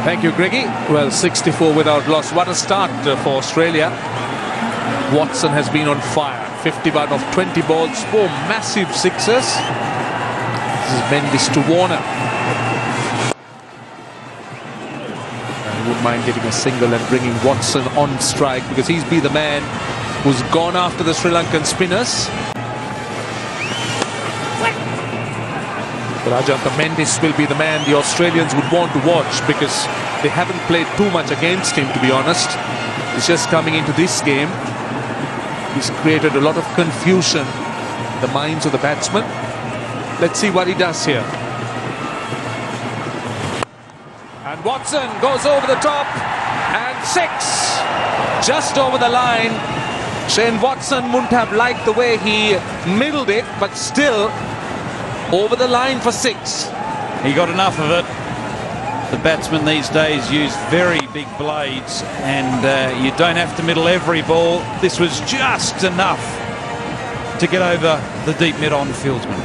Thank you, Greggy. Well, 64 without loss. What a start for Australia. Watson has been on fire. 51 of 20 balls, 4 massive sixes. This is Mendis to Warner. And he wouldn't mind getting a single and bringing Watson on strike, because he's been the man who's gone after the Sri Lankan spinners. But Ajantha Mendis will be the man the Australians would want to watch, because they haven't played too much against him, to be honest. He's just coming into this game. He's created a lot of confusion in the minds of the batsmen. Let's see what he does here. And Watson goes over the top, and 6, just over the line. Shane Watson wouldn't have liked the way he middled it, but still over the line for 6. He got enough of it. The batsmen these days use very big blades, and you don't have to middle every ball. This was just enough to get over the deep mid-on fieldsman.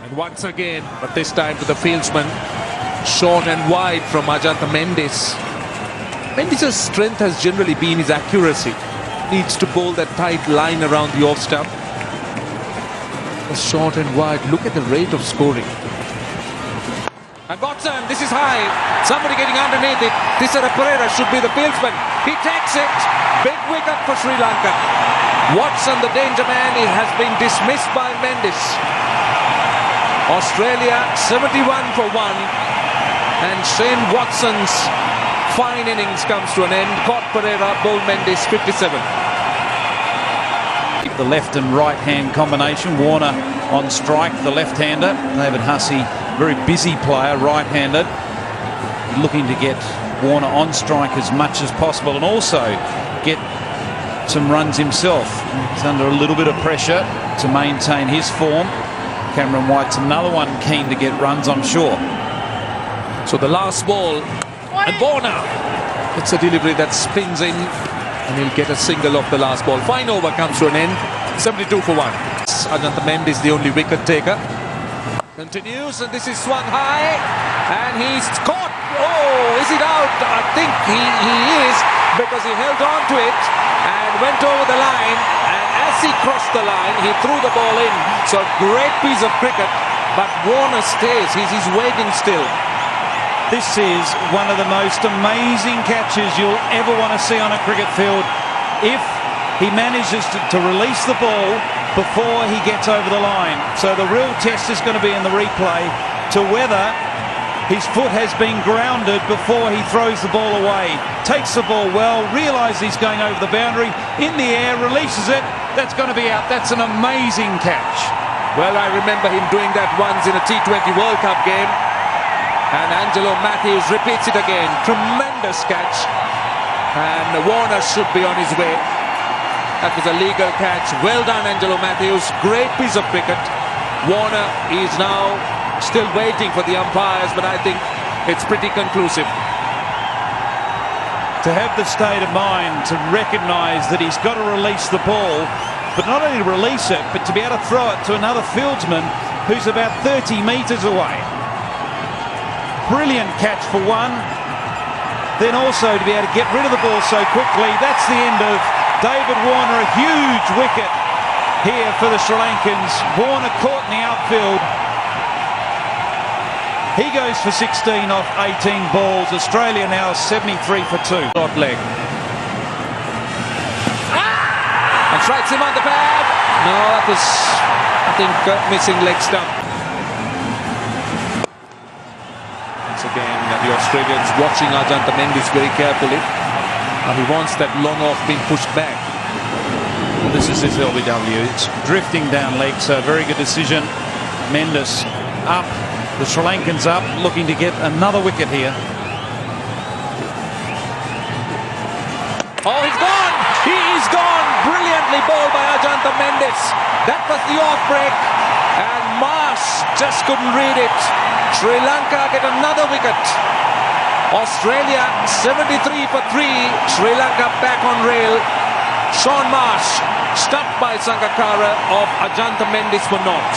And once again, but this time to the fieldsman, short and wide from Ajantha Mendis. Mendis' strength has generally been his accuracy. Needs to bowl that tight line around the off stump. Short and wide. Look at the rate of scoring. And Watson, this is high. Somebody getting underneath it. Tisara Pereira should be the fieldsman. He takes it. Big wicket for Sri Lanka. Watson, the danger man, he has been dismissed by Mendis. Australia 71 for 1. And Shane Watson's fine innings comes to an end. Caught Pereira, bowled Mendis, 57. The left and right hand combination. Warner on strike, the left-hander. David Hussey, very busy player, right-handed, looking to get Warner on strike as much as possible and also get some runs himself. He's under a little bit of pressure to maintain his form. Cameron White's another one keen to get runs, I'm sure. So the last ball, and Warner, it's a delivery that spins in, and he'll get a single off the last ball. Fine over comes to an end. 72 for 1. Ajantha Mendis, the only wicket taker. Continues, and this is swung high, and he's caught. Oh, is it out? I think he is, because he held on to it and went over the line, and as he crossed the line, he threw the ball in. So great piece of cricket, but Warner stays. He's waiting still. This is one of the most amazing catches you'll ever want to see on a cricket field. If he manages to release the ball before he gets over the line. So the real test is going to be in the replay to whether his foot has been grounded before he throws the ball away. Takes the ball well, realises he's going over the boundary, in the air, releases it. That's going to be out. That's an amazing catch. Well, I remember him doing that once in a T20 World Cup game. And Angelo Matthews repeats it again. Tremendous catch. And Warner should be on his way. That was a legal catch. Well done, Angelo Matthews. Great piece of cricket. Warner is now still waiting for the umpires, but I think it's pretty conclusive. To have the state of mind to recognise that he's got to release the ball, but not only release it, but to be able to throw it to another fieldsman who's about 30 metres away. Brilliant catch for one. Then also to be able to get rid of the ball so quickly. That's the end of David Warner. A huge wicket here for the Sri Lankans. Warner caught in the outfield. He goes for 16 off 18 balls. Australia now 73 for 2. Short leg. And strikes him on the pad. No, that was, I think, missing leg stump. Again, the Australians watching Ajantha Mendis very carefully. He wants that long off being pushed back. Well, this is his LBW. It's drifting down leg, so very good decision. Mendis up, the Sri Lankans up, looking to get another wicket here. Oh, he's gone! He is gone! Brilliantly bowled by Ajantha Mendis. That was the off break, and Marsh just couldn't read it. Sri Lanka get another wicket. Australia 73 for 3. Sri Lanka back on rail. Shaun Marsh stumped by Sangakkara of Ajantha Mendis for naught.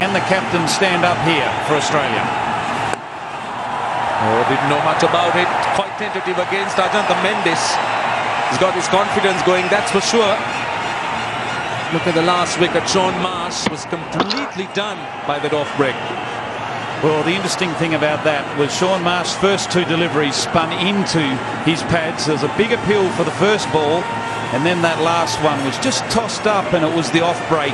And the captain stand up here for Australia. Oh, didn't know much about it. Quite tentative against Ajantha Mendis. He's got his confidence going, that's for sure. Look at the last wicket. Sean Marsh was completely done by that off break. Well, the interesting thing about that was Sean Marsh's first two deliveries spun into his pads. There was a big appeal for the first ball, and then that last one was just tossed up, and it was the off break.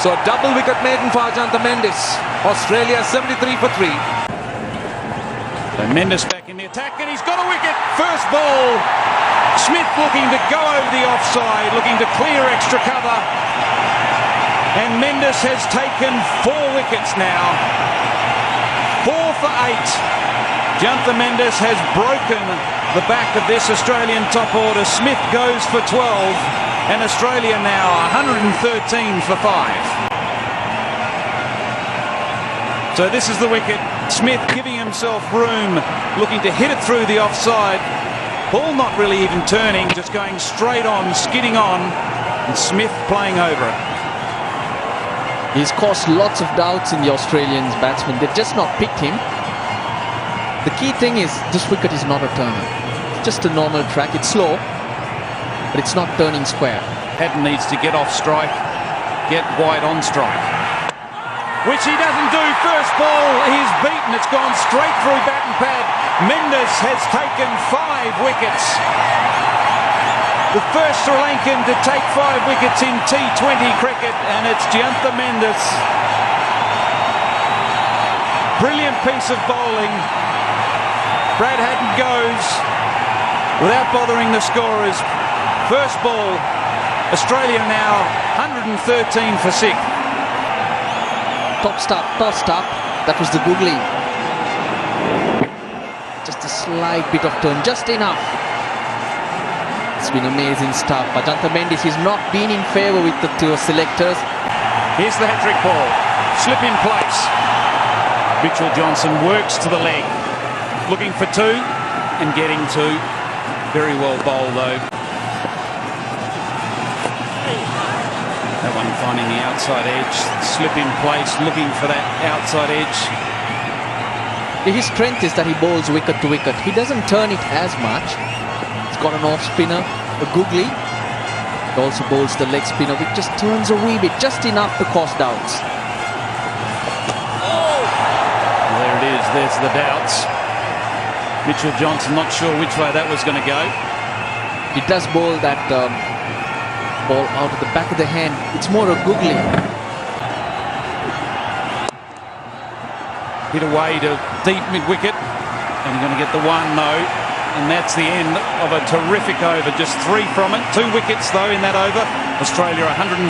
So a double wicket maiden for Ajantha Mendis. Australia 73 for 3. So Mendis back in the attack, and he's got a wicket. First ball. Smith looking to go over the offside, looking to clear extra cover. And Mendis has taken 4 wickets now. 4 for 8. Ajantha Mendis has broken the back of this Australian top order. Smith goes for 12. And Australia now 113 for 5. So this is the wicket. Smith giving himself room, looking to hit it through the offside. Ball not really even turning, just going straight on, skidding on. And Smith playing over it. He's caused lots of doubts in the Australians batsmen. They've just not picked him. The key thing is this wicket is not a turner. It's just a normal track. It's slow, but it's not turning square. Haddon needs to get off strike, get wide on strike. Which he doesn't do. First ball, he's beaten. It's gone straight through bat and pad. Mendis has taken 5 wickets. The first Sri Lankan to take 5 wickets in T20 cricket, and it's Ajantha Mendis. Brilliant piece of bowling. Brad Haddon goes without bothering the scorers. First ball, Australia now 113 for 6. Tossed up. That was the googly. Just a slight bit of turn, just enough. It's been amazing stuff. Ajantha Mendis has not been in favour with the 2 selectors. Here's the hat-trick ball. Slip in place. Mitchell Johnson works to the leg. Looking for 2 and getting 2. Very well bowled though. That one finding the outside edge. Slip in place, looking for that outside edge. His strength is that he bowls wicket to wicket. He doesn't turn it as much. He's got an off spinner, a googly. He also bowls the leg spinner, which just turns a wee bit, just enough to cause doubts. Oh! There it is, there's the doubts. Mitchell Johnson not sure which way that was going to go. He does bowl that ball out of the back of the hand. It's more a googly. Hit away to deep mid-wicket. And you're going to get the 1 though. And that's the end of a terrific over. Just 3 from it. 2 wickets though in that over. Australia 116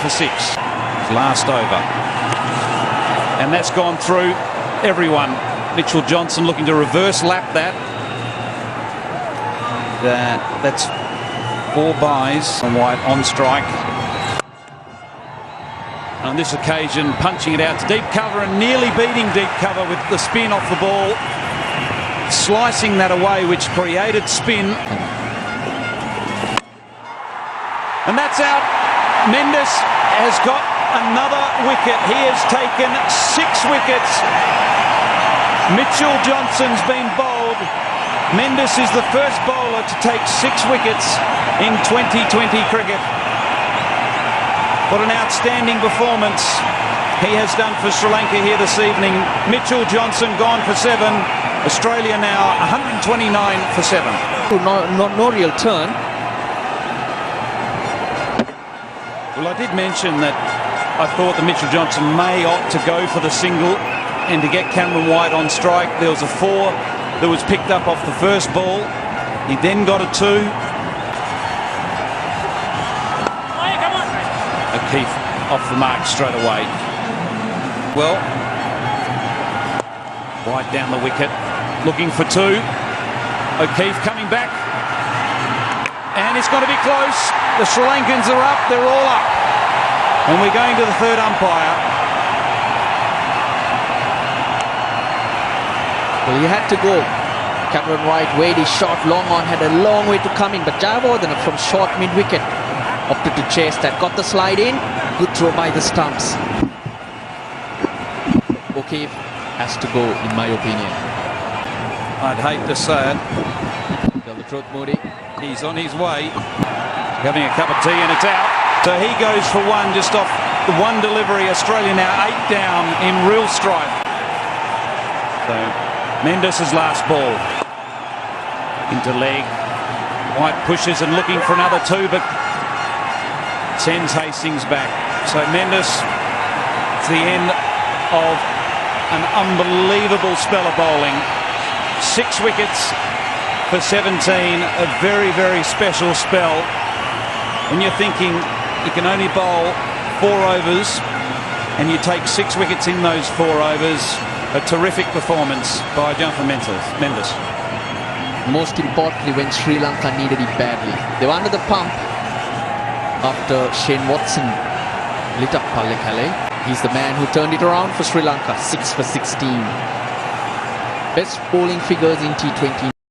for 6. Last over. And that's gone through everyone. Mitchell Johnson looking to reverse lap that. That's 4 byes on White on strike. On this occasion, punching it out to deep cover and nearly beating deep cover with the spin off the ball. Slicing that away, which created spin. And that's out. Mendis has got another wicket. He has taken 6 wickets. Mitchell Johnson's been bowled. Mendis is the first bowler to take 6 wickets in 2020 cricket. What an outstanding performance he has done for Sri Lanka here this evening. Mitchell Johnson gone for 7. Australia now 129 for 7. No real turn. Well, I did mention that I thought that Mitchell Johnson may opt to go for the single and to get Cameron White on strike. There was a 4 that was picked up off the first ball. He then got a 2. O'Keefe off the mark straight away. Well, White down the wicket, looking for 2. O'Keefe coming back. And it's going to be close. The Sri Lankans are up. They're all up. And we're going to the 3rd umpire. Well, he had to go. Cameron White weighed his shot long on, had a long way to come in, but Jayawardene from short mid-wicket Opted to chase that. Got the slide in. Good throw by the stumps. Okay, has to go, in my opinion. I'd hate to say it. Tell the truth, Moody. He's on his way. Having a cup of tea and it's out. So he goes for one just off the one delivery. Australia now 8 down in real strife. So Mendis' last ball. Into leg. White pushes and looking for another 2, but sends Hastings back. So Mendis, it's the end of an unbelievable spell of bowling. 6 wickets for 17, a very, very special spell. When you're thinking you can only bowl 4 overs and you take 6 wickets in those 4 overs, a terrific performance by Ajantha Mendis. Most importantly, when Sri Lanka needed it badly. They were under the pump after Shane Watson lit up Pallekale. He's the man who turned it around for Sri Lanka. 6 for 16. Best bowling figures in T20